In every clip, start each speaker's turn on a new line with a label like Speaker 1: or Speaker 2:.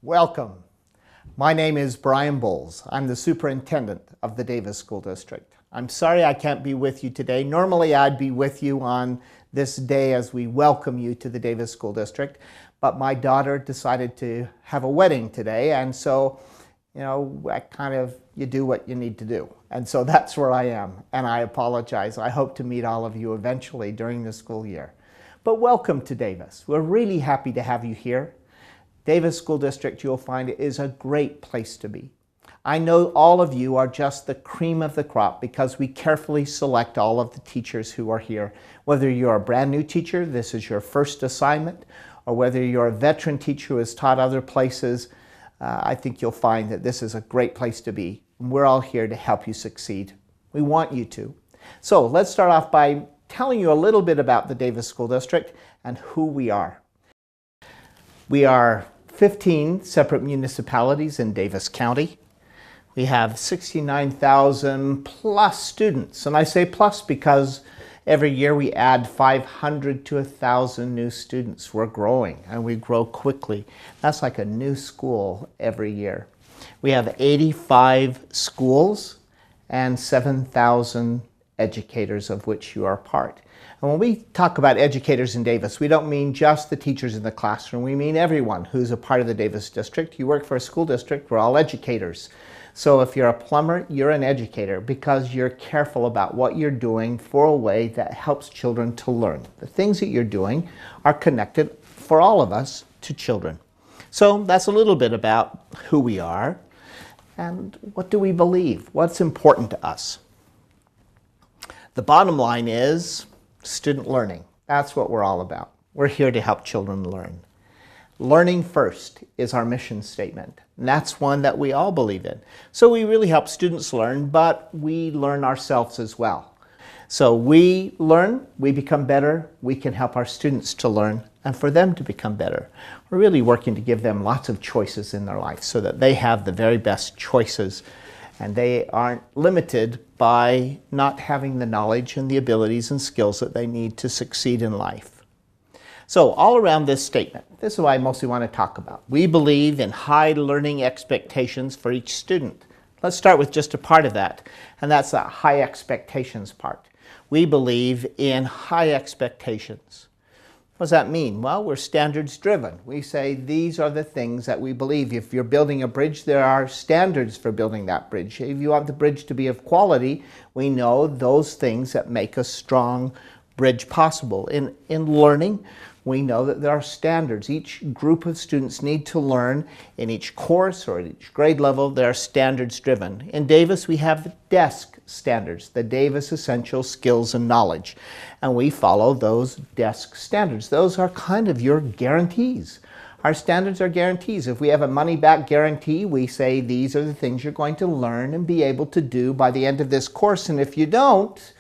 Speaker 1: Welcome. My name is Brian Bowles. I'm the Superintendent of the Davis School District. I'm sorry I can't be with you today. Normally I'd be with you on this day as we welcome you to the Davis School District, but my daughter decided to have a wedding today, and so, you do what you need to do. And so that's where I am, and I apologize. I hope to meet all of you eventually during the school year. But welcome to Davis. We're really happy to have you here. Davis School District, you'll find, is a great place to be. I know all of you are just the cream of the crop because we carefully select all of the teachers who are here. Whether you're a brand new teacher, this is your first assignment, or whether you're a veteran teacher who has taught other places, I think you'll find that this is a great place to be. We're all here to help you succeed. We want you to. So let's start off by telling you a little bit about the Davis School District and who we are. We are 15 separate municipalities in Davis County. We have 69,000 plus students, and I say plus because every year we add 500 to 1,000 new students. We're growing, and we grow quickly. That's like a new school every year. We have 85 schools and 7,000 educators, of which you are part. And when we talk about educators in Davis, we don't mean just the teachers in the classroom. We mean everyone who's a part of the Davis district. You work for a school district, we're all educators. So if you're a plumber, you're an educator because you're careful about what you're doing for a way that helps children to learn. The things that you're doing are connected for all of us to children. So that's a little bit about who we are and what do we believe, what's important to us. The bottom line is student learning. That's what we're all about. We're here to help children learn. Learning first is our mission statement, and that's one that we all believe in. So we really help students learn, but we learn ourselves as well. So we learn, we become better, we can help our students to learn and for them to become better. We're really working to give them lots of choices in their life so that they have the very best choices and they aren't limited by not having the knowledge and the abilities and skills that they need to succeed in life. So all around this statement, this is what I mostly want to talk about. We believe in high learning expectations for each student. Let's start with just a part of that, and that's that high expectations part. We believe in high expectations. What does that mean? Well, we're standards driven. We say these are the things that we believe. If you're building a bridge, there are standards for building that bridge. If you want the bridge to be of quality, we know those things that make a strong bridge possible. In learning, we know that there are standards. Each group of students need to learn in each course or at each grade level. They're standards driven. In Davis, we have the DESK standards, the Davis Essential Skills and Knowledge. And we follow those DESK standards. Those are kind of your guarantees. Our standards are guarantees. If we have a money-back guarantee, we say these are the things you're going to learn and be able to do by the end of this course. And if you don't,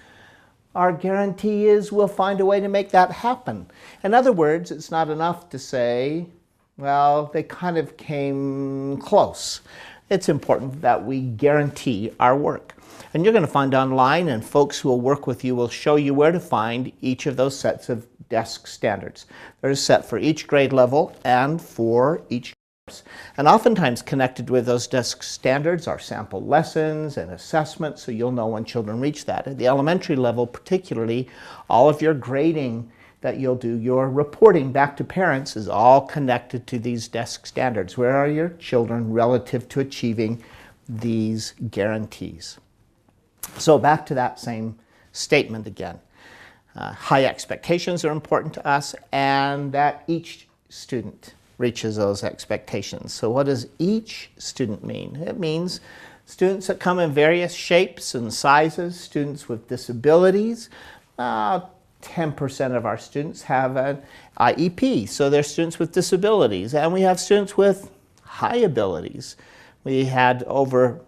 Speaker 1: our guarantee is we'll find a way to make that happen. In other words, it's not enough to say, well, they kind of came close. It's important that we guarantee our work. And you're going to find online, and folks who will work with you will show you where to find each of those sets of DESK standards. They're set for each grade level and for each course. And oftentimes connected with those DESK standards are sample lessons and assessments, so you'll know when children reach that. At the elementary level particularly, all of your grading that you'll do, your reporting back to parents is all connected to these DESK standards. Where are your children relative to achieving these guarantees? So back to that same statement again. High expectations are important to us, and that each student reaches those expectations. So what does each student mean? It means students that come in various shapes and sizes, students with disabilities. 10% of our students have an IEP, so they're students with disabilities. And we have students with high abilities. We had over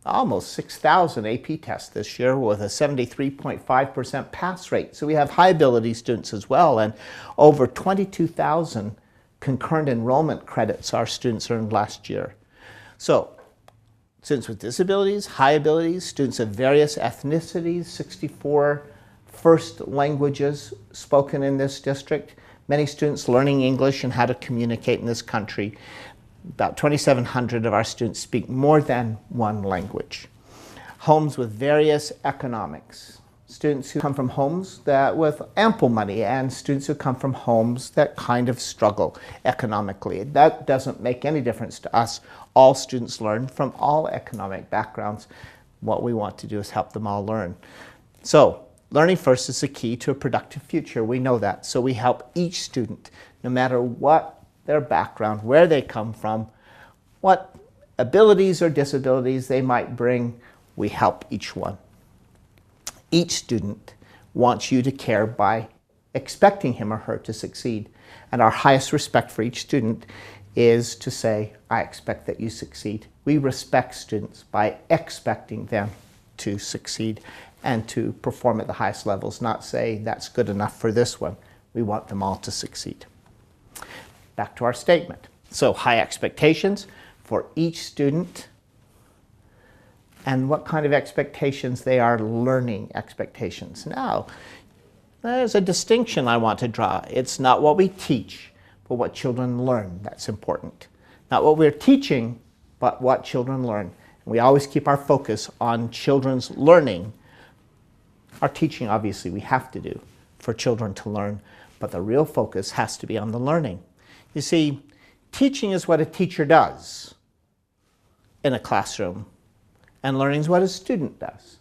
Speaker 1: almost 6,000 AP tests this year with a 73.5% pass rate. So we have high ability students as well, and over 22,000 concurrent enrollment credits our students earned last year. So students with disabilities, high abilities, students of various ethnicities, 64 first languages spoken in this district, many students learning English and how to communicate in this country. About 2,700 of our students speak more than one language. Homes with various economics. Students who come from homes that with ample money and students who come from homes that kind of struggle economically. That doesn't make any difference to us. All students learn from all economic backgrounds. What we want to do is help them all learn. So, learning first is the key to a productive future. We know that. So we help each student, no matter what their background, where they come from, what abilities or disabilities they might bring, we help each one. Each student wants you to care by expecting him or her to succeed. And our highest respect for each student is to say, I expect that you succeed. We respect students by expecting them to succeed and to perform at the highest levels, not say that's good enough for this one. We want them all to succeed. Back to our statement. So high expectations for each student, and what kind of expectations they are, learning expectations. Now, there's a distinction I want to draw. It's not what we teach, but what children learn that's important. Not what we're teaching, but what children learn. We always keep our focus on children's learning. Our teaching, obviously, we have to do for children to learn, but the real focus has to be on the learning. You see, teaching is what a teacher does in a classroom, and learning is what a student does.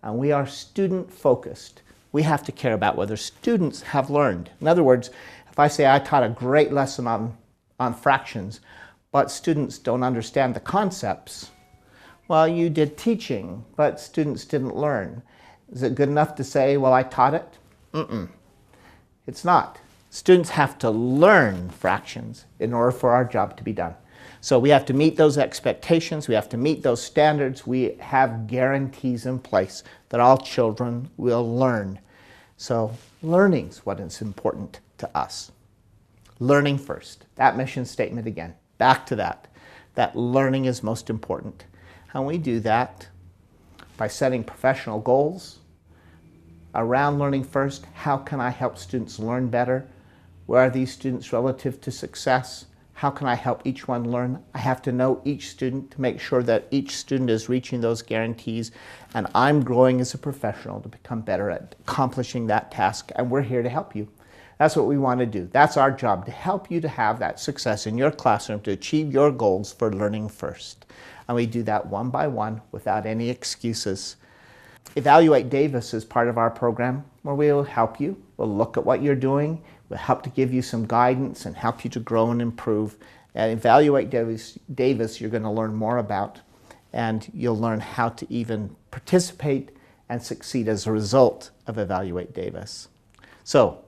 Speaker 1: And we are student-focused. We have to care about whether students have learned. In other words, if I say I taught a great lesson on fractions, but students don't understand the concepts, well, you did teaching, but students didn't learn. Is it good enough to say, well, I taught it? It's not. Students have to learn fractions in order for our job to be done. So we have to meet those expectations, we have to meet those standards, we have guarantees in place that all children will learn. So learning's what is important to us. Learning first. That mission statement again. Back to that. That learning is most important. And we do that by setting professional goals around learning first. How can I help students learn better? Where are these students relative to success? How can I help each one learn? I have to know each student to make sure that each student is reaching those guarantees, and I'm growing as a professional to become better at accomplishing that task, and we're here to help you. That's what we want to do. That's our job, to help you to have that success in your classroom, to achieve your goals for learning first. And we do that one by one without any excuses. Evaluate Davis is part of our program where we will help you. We'll look at what you're doing. We'll help to give you some guidance and help you to grow and improve. And Evaluate Davis you're going to learn more about, and you'll learn how to even participate and succeed as a result of Evaluate Davis. So,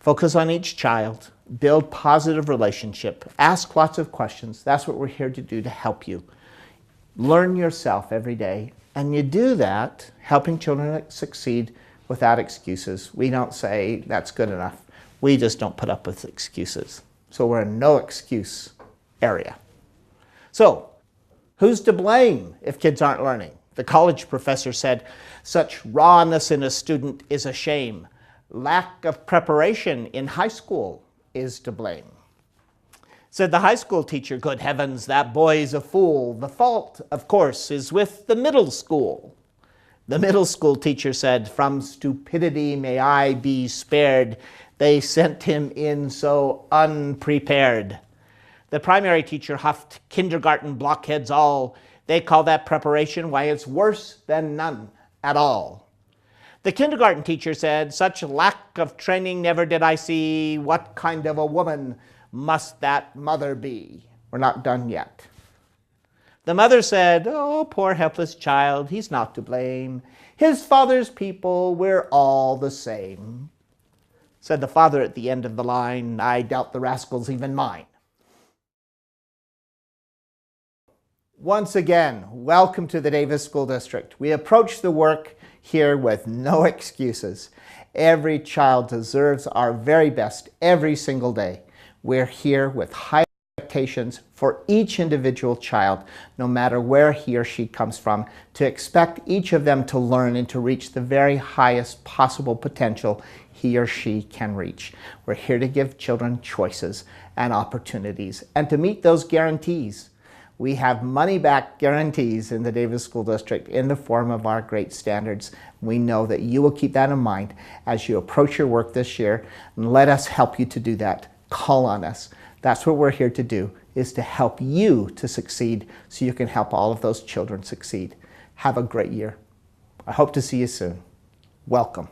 Speaker 1: focus on each child, build positive relationship, ask lots of questions. That's what we're here to do, to help you. Learn yourself every day, and you do that helping children succeed without excuses. We don't say that's good enough. We just don't put up with excuses. So we're a no excuse area. So who's to blame if kids aren't learning? The college professor said, such rawness in a student is a shame. Lack of preparation in high school is to blame. Said the high school teacher, good heavens, that boy's a fool. The fault, of course, is with the middle school. The middle school teacher said, from stupidity may I be spared. They sent him in so unprepared. The primary teacher huffed, kindergarten blockheads all. They call that preparation, why it's worse than none at all. The kindergarten teacher said, such lack of training never did I see. What kind of a woman must that mother be? We're not done yet. The mother said, oh, poor helpless child, he's not to blame. His father's people, we're all the same. Said the father at the end of the line, I doubt the rascal's even mine. Once again, welcome to the Davis School District. We approach the work here with no excuses. Every child deserves our very best every single day. We're here with high expectations expectations for each individual child, no matter where he or she comes from, to expect each of them to learn and to reach the very highest possible potential he or she can reach. We're here to give children choices and opportunities and to meet those guarantees. We have money-back guarantees in the Davis School District in the form of our great standards. We know that you will keep that in mind as you approach your work this year, and let us help you to do that. Call on us. That's what we're here to do, is to help you to succeed so you can help all of those children succeed. Have a great year. I hope to see you soon. Welcome.